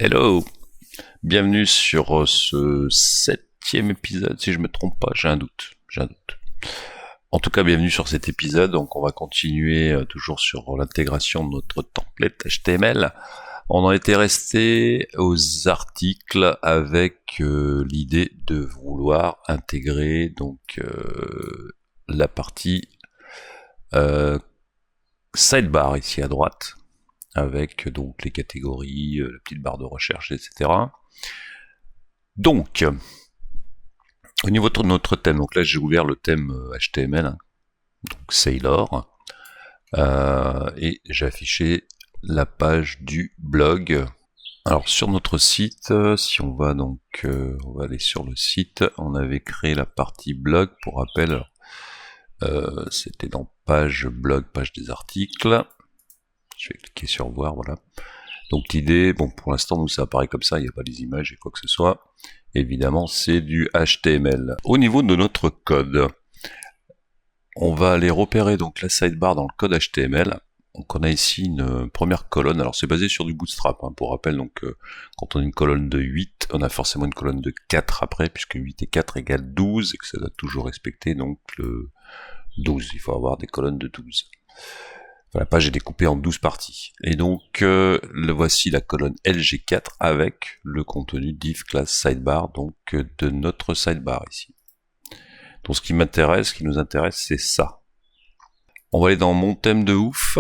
Hello, bienvenue sur ce septième épisode, si je me trompe pas, j'ai un doute. En tout cas, bienvenue sur cet épisode, donc on va continuer toujours sur l'intégration de notre template HTML. On en était resté aux articles avec l'idée de vouloir intégrer donc la partie sidebar ici à droite, avec donc les catégories, la petite barre de recherche, etc. Donc, au niveau de notre thème, donc là j'ai ouvert le thème HTML, donc Sailor, et j'ai affiché la page du blog. Alors sur notre site, si on va donc, on va aller sur le site, on avait créé la partie blog, pour rappel, c'était dans page blog, page des articles. Je vais cliquer sur voir, voilà. Donc l'idée, bon pour l'instant nous ça apparaît comme ça, il n'y a pas des images et quoi que ce soit. Évidemment c'est du HTML. Au niveau de notre code, on va aller repérer donc la sidebar dans le code HTML. Donc on a ici une première colonne, alors c'est basé sur du Bootstrap, hein, pour rappel, donc quand on a une colonne de 8, on a forcément une colonne de 4 après, puisque 8 et 4 égale 12, et que ça doit toujours respecter donc le 12, il faut avoir des colonnes de 12. La page est découpée en 12 parties. Et donc, voici la colonne LG4 avec le contenu div class sidebar, donc de notre sidebar ici. Donc ce qui nous intéresse, c'est ça. On va aller dans mon thème de ouf,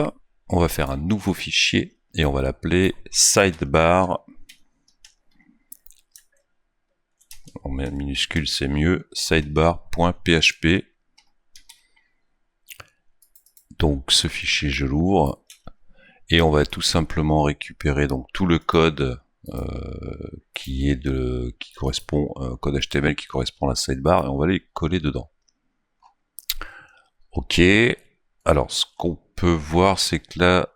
on va faire un nouveau fichier, et on va l'appeler sidebar. On met un minuscule, c'est mieux, sidebar.php. Donc ce fichier, je l'ouvre. Et on va tout simplement récupérer donc tout le code qui correspond code HTML qui correspond à la sidebar, et on va les coller dedans. Ok. Alors ce qu'on peut voir, c'est que là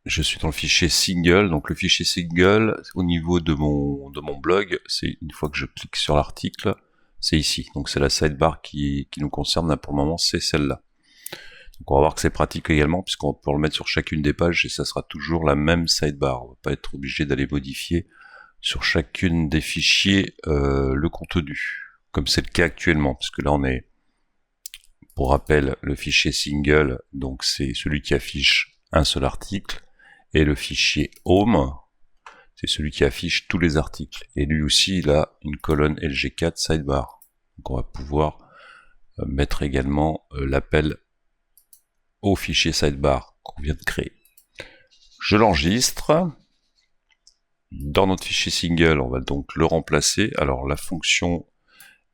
je suis dans le fichier single. Donc le fichier single au niveau de mon blog, c'est une fois que je clique sur l'article, c'est ici. Donc c'est la sidebar qui nous concerne là pour le moment, c'est celle-là. Donc on va voir que c'est pratique également, puisqu'on peut le mettre sur chacune des pages et ça sera toujours la même sidebar. On va pas être obligé d'aller modifier sur chacune des fichiers le contenu, comme c'est le cas actuellement, puisque là on est, pour rappel, le fichier single, donc c'est celui qui affiche un seul article, et le fichier home, c'est celui qui affiche tous les articles. Et lui aussi, il a une colonne LG4 sidebar. Donc on va pouvoir mettre également l'appel au fichier sidebar qu'on vient de créer. Je l'enregistre. Dans notre fichier single, on va donc le remplacer. Alors la fonction,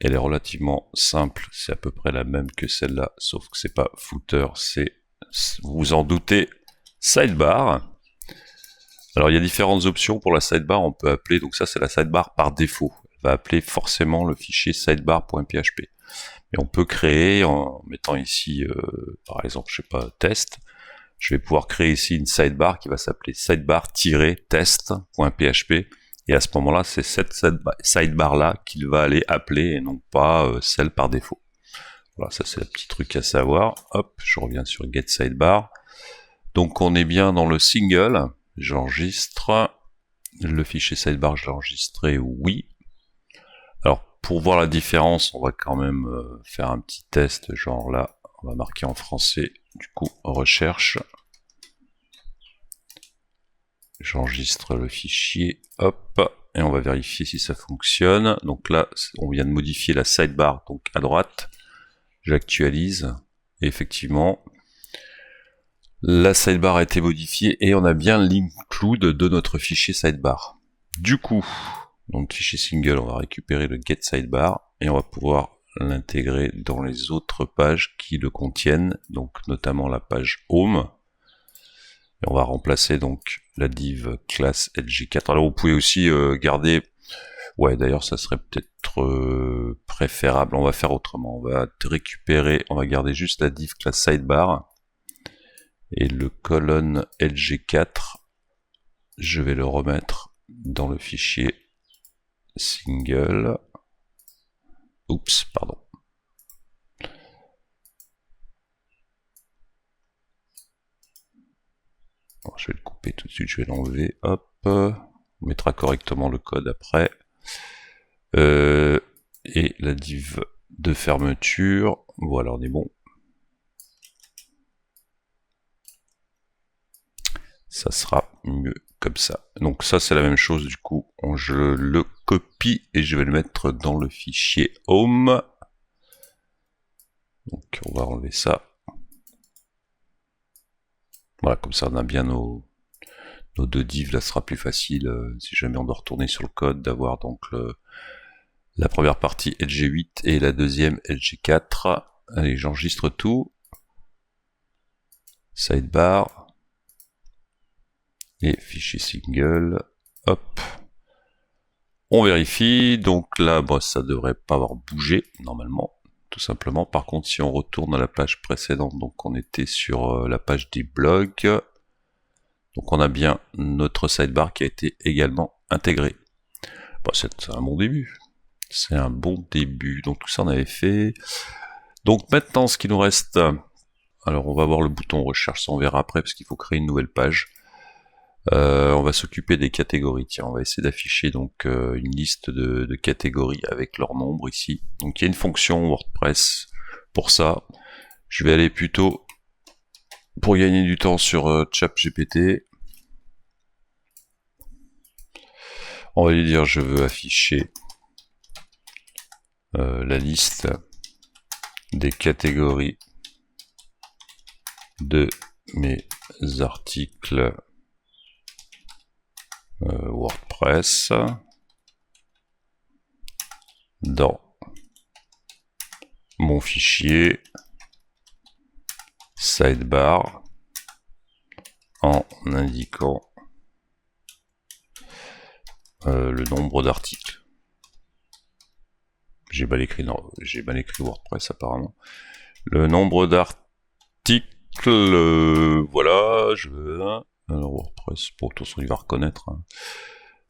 elle est relativement simple, c'est à peu près la même que celle-là, sauf que c'est pas footer, c'est, vous vous en doutez, sidebar. Alors il y a différentes options pour la sidebar, on peut appeler, donc ça c'est la sidebar par défaut, elle va appeler forcément le fichier sidebar.php. Et on peut créer en mettant ici, par exemple, je sais pas, test. Je vais pouvoir créer ici une sidebar qui va s'appeler sidebar-test.php. Et à ce moment-là, c'est cette sidebar-là qu'il va aller appeler et non pas celle par défaut. Voilà, ça c'est le petit truc à savoir. Hop, je reviens sur get sidebar. Donc on est bien dans le single. J'enregistre. Le fichier sidebar, je l'ai enregistré, oui. Alors, pour voir la différence, on va quand même faire un petit test, genre là, on va marquer en français, du coup, recherche. J'enregistre le fichier, hop, et on va vérifier si ça fonctionne. Donc là, on vient de modifier la sidebar, donc à droite. J'actualise, et effectivement, la sidebar a été modifiée, et on a bien l'include de notre fichier sidebar. Du coup, donc fichier single, on va récupérer le get sidebar et on va pouvoir l'intégrer dans les autres pages qui le contiennent, donc notamment la page home. Et on va remplacer donc la div class LG4. Alors vous pouvez aussi garder, ouais d'ailleurs ça serait peut-être préférable, on va faire autrement, on va récupérer, on va garder juste la div class sidebar et le colonne LG4, je vais le remettre dans le fichier single. Oups, pardon. Bon, je vais le couper tout de suite, je vais l'enlever, hop, On mettra correctement le code après. Et la div de fermeture, voilà, on est bon. Ça sera mieux comme ça. Donc ça c'est la même chose du coup, je le copie et je vais le mettre dans le fichier home. Donc on va enlever ça. Voilà, comme ça on a bien nos deux divs, là ce sera plus facile si jamais on doit retourner sur le code d'avoir donc la première partie LG8 et la deuxième LG4. Allez, j'enregistre tout. Sidebar. Et fichier single. Hop. On vérifie. Donc là, bon, ça devrait pas avoir bougé normalement. Tout simplement. Par contre, si on retourne à la page précédente, donc on était sur la page des blogs. Donc on a bien notre sidebar qui a été également intégré. Bon, c'est un bon début. C'est un bon début. Donc tout ça on avait fait. Donc maintenant ce qui nous reste, alors on va voir le bouton recherche, ça on verra après parce qu'il faut créer une nouvelle page. On va s'occuper des catégories. Tiens, on va essayer d'afficher donc une liste de catégories avec leur nombre ici. Donc il y a une fonction WordPress pour ça. Je vais aller plutôt pour gagner du temps sur ChatGPT. On va lui dire je veux afficher la liste des catégories de mes articles WordPress dans mon fichier sidebar en indiquant le nombre d'articles. J'ai mal écrit WordPress apparemment. Le nombre d'articles, voilà, je veux. Alors WordPress, pour de toute façon il va reconnaître. Hein.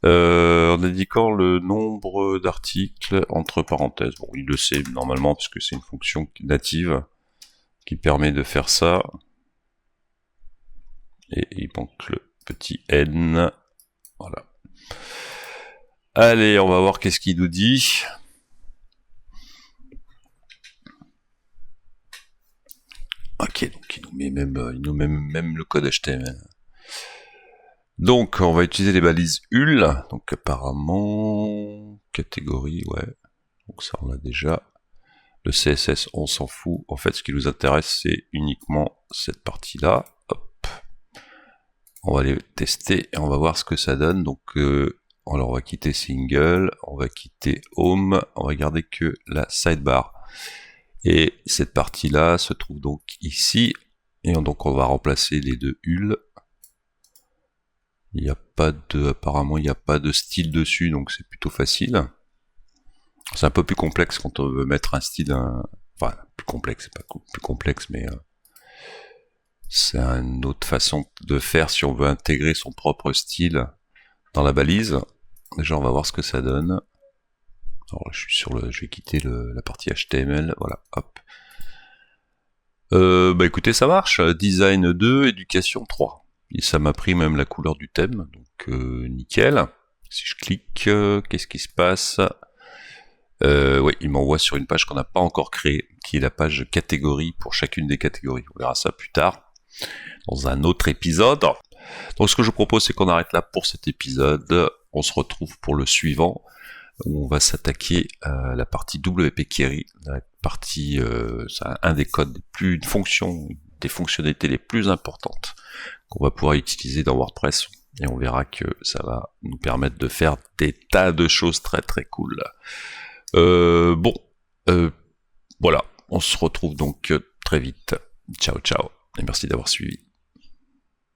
En indiquant le nombre d'articles entre parenthèses. Bon, il le sait normalement parce que c'est une fonction native qui permet de faire ça. Et il manque le petit n. Voilà. Allez, on va voir qu'est-ce qu'il nous dit. Ok, donc il nous met même le code HTML. Donc on va utiliser les balises UL. Donc apparemment catégorie, ouais. Donc ça on l'a déjà. Le CSS on s'en fout. En fait ce qui nous intéresse c'est uniquement cette partie-là. Hop. On va aller tester et on va voir ce que ça donne. Donc alors on va quitter single, on va quitter home, on va garder que la sidebar. Et cette partie-là se trouve donc ici, et donc on va remplacer les deux UL. Il n'y a pas de, apparemment il n'y a pas de style dessus, donc c'est plutôt facile. C'est un peu plus complexe quand on veut mettre un style, enfin plus complexe, c'est pas plus complexe, mais c'est une autre façon de faire si on veut intégrer son propre style dans la balise. Déjà on va voir ce que ça donne. Alors je suis sur je vais quitter la partie HTML, voilà, hop. Bah écoutez, ça marche. Design 2, éducation 3. Et ça m'a pris même la couleur du thème, donc nickel. Si je clique, qu'est-ce qui se passe? Oui, il m'envoie sur une page qu'on n'a pas encore créée, qui est la page catégorie pour chacune des catégories. On verra ça plus tard, dans un autre épisode. Donc ce que je vous propose, c'est qu'on arrête là pour cet épisode. On se retrouve pour le suivant, où on va s'attaquer à la partie WP Query, la partie, c'est un des codes des fonctionnalités les plus importantes qu'on va pouvoir utiliser dans WordPress, et on verra que ça va nous permettre de faire des tas de choses très très cool. Voilà, on se retrouve donc très vite. Ciao ciao, et merci d'avoir suivi.